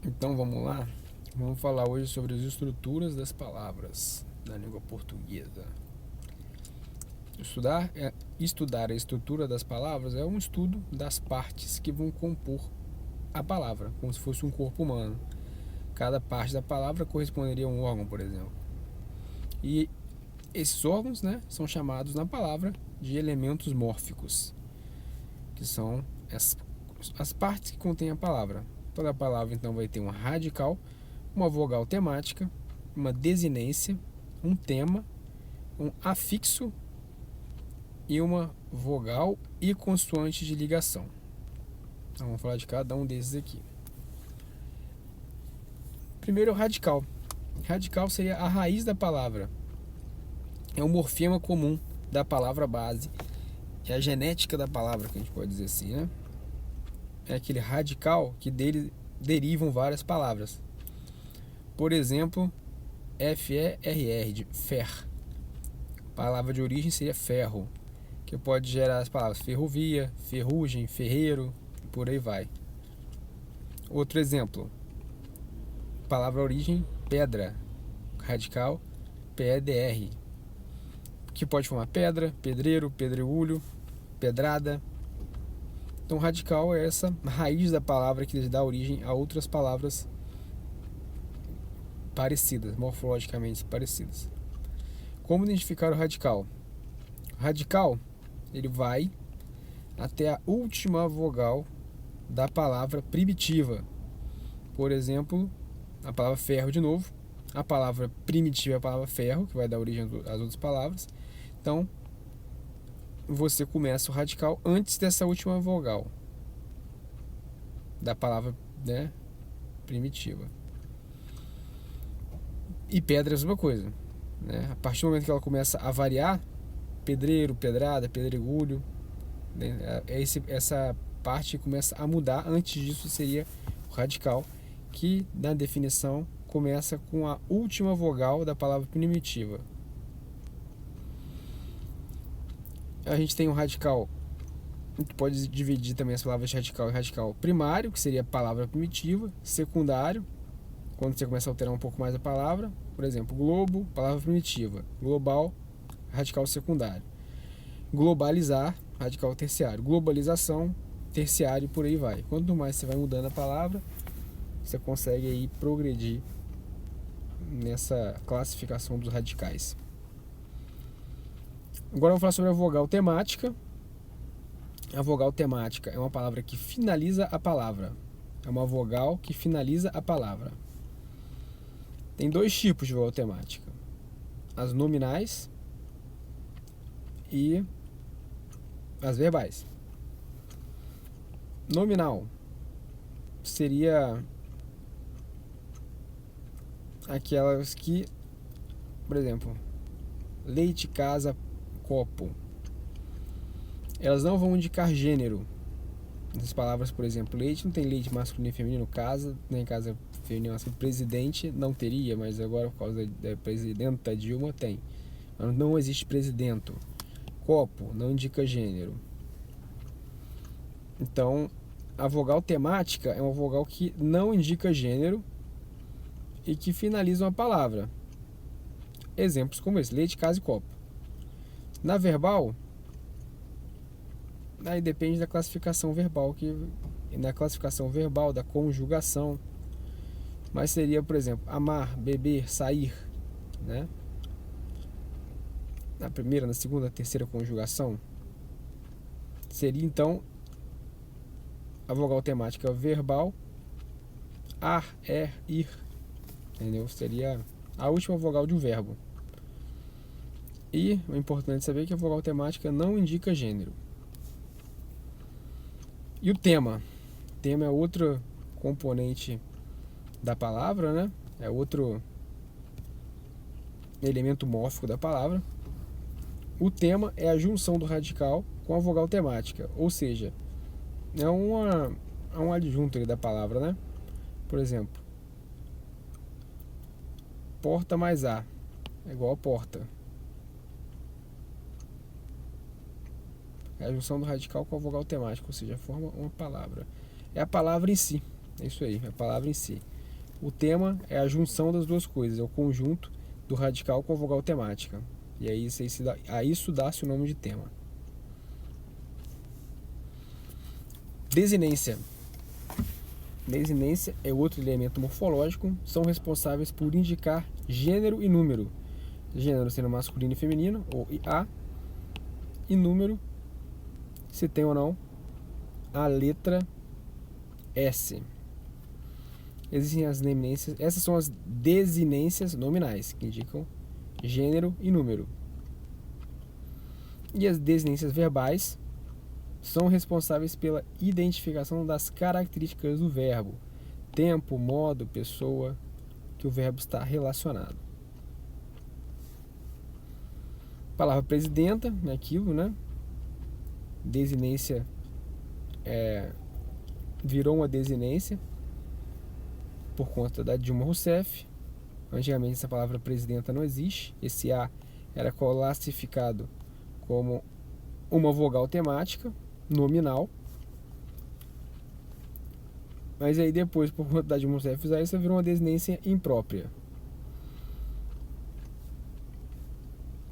Então vamos lá. Vamos falar hoje sobre as estruturas das palavras na língua portuguesa. Estudar a estrutura das palavras é um estudo das partes que vão compor a palavra, como se fosse um corpo humano. Cada parte da palavra corresponderia a um órgão, por exemplo. E esses órgãos, né, são chamados na palavra de elementos mórficos, que são as partes que contêm a palavra. Toda palavra então vai ter uma radical, uma vogal temática, uma desinência, um tema, um afixo e uma vogal e consoante de ligação. Então vamos falar de cada um desses aqui. Primeiro, o radical. Radical seria a raiz da palavra. É um morfema comum da palavra base. É a genética da palavra, que a gente pode dizer assim, né? É aquele radical que dele derivam várias palavras. Por exemplo, FERR, de fer. A palavra de origem seria ferro, que pode gerar as palavras ferrovia, ferrugem, ferreiro, e por aí vai. Outro exemplo, palavra origem pedra, radical PEDR, que pode formar pedra, pedreiro, pedregulho, pedrada. Então, radical é essa raiz da palavra que dá origem a outras palavras parecidas, morfologicamente parecidas. Como identificar o radical? O radical, ele vai até a última vogal da palavra primitiva. Por exemplo, a palavra ferro de novo. A palavra primitiva é a palavra ferro, que vai dar origem às outras palavras. Então, você começa o radical antes dessa última vogal da palavra, né, primitiva. E pedra é a mesma coisa, né? A partir do momento que ela começa a variar, pedreiro, pedrada, pedregulho, né, essa parte começa a mudar. Antes disso seria o radical, que na definição começa com a última vogal da palavra primitiva. A gente tem um radical, a gente pode dividir também as palavras de radical em radical primário, que seria a palavra primitiva, secundário, quando você começa a alterar um pouco mais a palavra, por exemplo, globo, palavra primitiva, global, radical secundário, globalizar, radical terciário, globalização, terciário e por aí vai. Quanto mais você vai mudando a palavra, você consegue aí progredir nessa classificação dos radicais. Agora eu vou falar sobre a vogal temática. A vogal temática é uma palavra que finaliza a palavra. É uma vogal que finaliza a palavra. Tem dois tipos de vogal temática: as nominais e as verbais. Nominal seria aquelas que, por exemplo, leite, casa, copo. Elas não vão indicar gênero. As palavras, por exemplo, leite não tem leite masculino e feminino, casa, nem casa feminino masculino, presidente não teria, mas agora por causa da presidenta Dilma tem. Mas não existe presidente. Copo não indica gênero. Então, a vogal temática é uma vogal que não indica gênero e que finaliza uma palavra. Exemplos como esse: leite, casa e copo. Na verbal, aí depende da classificação verbal, na classificação verbal da conjugação, mas seria, por exemplo, amar, beber, sair, né? Na primeira, na segunda, na terceira conjugação, seria então a vogal temática verbal, ar, ir, entendeu? Seria a última vogal de um verbo. E o importante saber que a vogal temática não indica gênero. E o tema? O tema é outro componente da palavra, né? É outro elemento mórfico da palavra. O tema é a junção do radical com a vogal temática, ou seja, é um adjunto da palavra, né? Por exemplo, porta mais a é igual a porta. É a junção do radical com a vogal temática, ou seja, forma uma palavra. É a palavra em si, É isso aí, a palavra em si. O tema é a junção das duas coisas, é o conjunto do radical com a vogal temática. E aí a isso dá-se o nome de tema. Desinência. Desinência é outro elemento morfológico, são responsáveis por indicar gênero e número. Gênero sendo masculino e feminino, ou IA, e número, se tem ou não a letra S. Existem as desinências, essas são as desinências nominais, que indicam gênero e número. E as desinências verbais são responsáveis pela identificação das características do verbo, tempo, modo, pessoa, que o verbo está relacionado. Palavra presidenta, é aquilo, né? Desinência virou uma desinência por conta da Dilma Rousseff. Antigamente essa palavra presidenta não existe. Esse A era classificado como uma vogal temática nominal. Mas aí depois, por conta da Dilma Rousseff usar isso, virou uma desinência imprópria.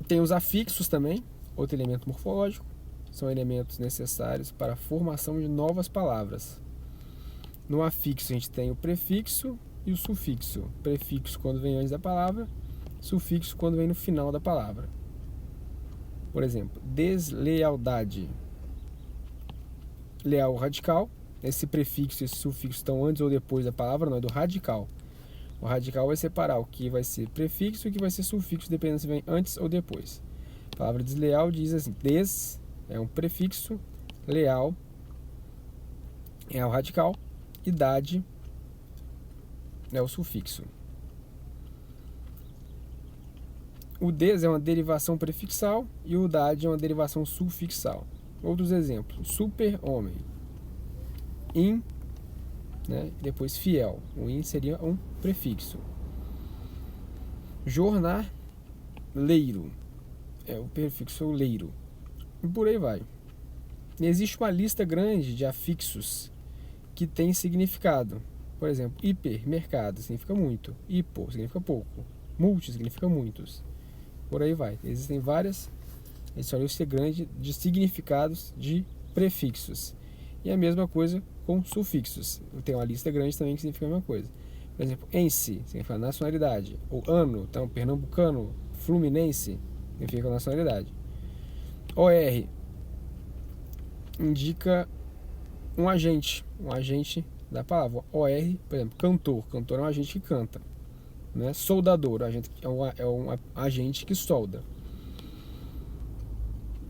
Tem os afixos também, outro elemento morfológico. São elementos necessários para a formação de novas palavras. No afixo a gente tem o prefixo e o sufixo. Prefixo quando vem antes da palavra, sufixo quando vem no final da palavra. Por exemplo, deslealdade. Leal radical. Esse prefixo e esse sufixo estão antes ou depois da palavra, não é do radical. O radical vai separar o que vai ser prefixo e o que vai ser sufixo, dependendo se vem antes ou depois. A palavra desleal diz assim: des é um prefixo, leal é o radical, idade é o sufixo. O des é uma derivação prefixal e o dade é uma derivação sufixal. Outros exemplos: super-homem, in, né? Depois fiel. O in seria um prefixo. Jornaleiro é o prefixo leiro. E por aí vai. E existe uma lista grande de afixos que tem significado. Por exemplo, hipermercado significa muito, hipo significa pouco, multi significa muitos. Por aí vai. Existem várias, esse é uma lista grande de significados de prefixos. E a mesma coisa com sufixos. Tem uma lista grande também que significa a mesma coisa. Por exemplo, ense significa nacionalidade. Ou ano, então pernambucano, fluminense significa nacionalidade. OR indica um agente da palavra. OR, por exemplo, cantor é um agente que canta, né? Soldador, é um agente que solda.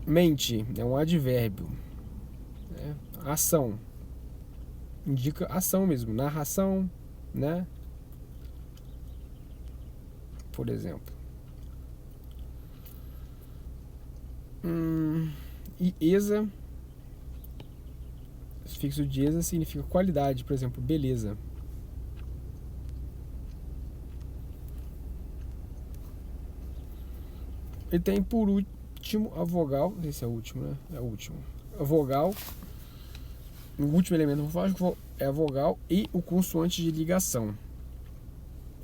Mente é um advérbio, né? Ação indica ação mesmo, narração, né? Por exemplo. E ESA, o sufixo de ESA significa qualidade, por exemplo, beleza. E tem por último a vogal, esse é o último, né? É o último. A vogal, o último elemento morfológico é a vogal e o consoante de ligação.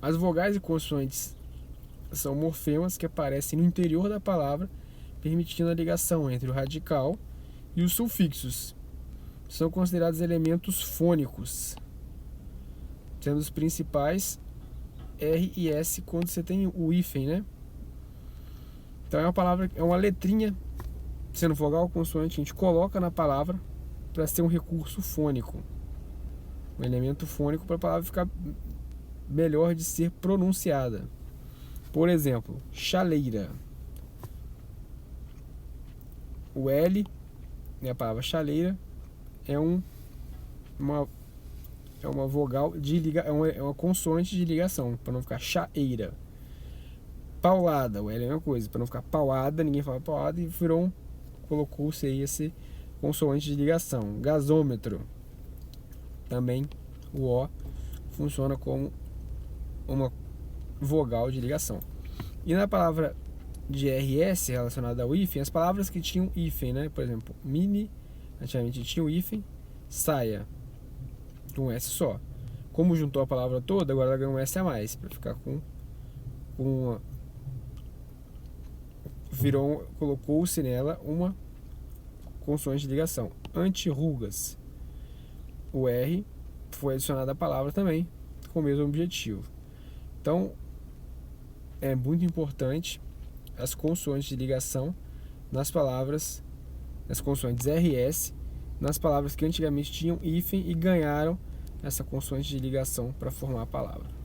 As vogais e consoantes são morfemas que aparecem no interior da palavra, permitindo a ligação entre o radical e os sufixos. São considerados elementos fônicos, sendo os principais R e S quando você tem o hífen, né? Então é uma palavra, é uma letrinha, sendo vogal ou consoante, a gente coloca na palavra para ser um recurso fônico, um elemento fônico para a palavra ficar melhor de ser pronunciada. Por exemplo, chaleira. O L, né, a palavra chaleira, é uma vogal de ligação, é uma consoante de ligação, para não ficar chaeira. Paulada, o L é a mesma coisa, para não ficar pauada, ninguém fala pauada, e colocou-se aí esse consoante de ligação. Gasômetro, também o O funciona como uma vogal de ligação. E na palavra de RS relacionada ao hífen, as palavras que tinham hífen, né? Por exemplo, mini, antigamente tinha o hífen, saia, com S só. Como juntou a palavra toda, agora ela ganhou um S a mais, para ficar colocou-se nela uma consoante de ligação. Antirrugas. O R foi adicionado à palavra também, com o mesmo objetivo. Então, é muito importante as consoantes de ligação nas palavras, as consoantes RS, nas palavras que antigamente tinham hífen e ganharam essa consoante de ligação para formar a palavra.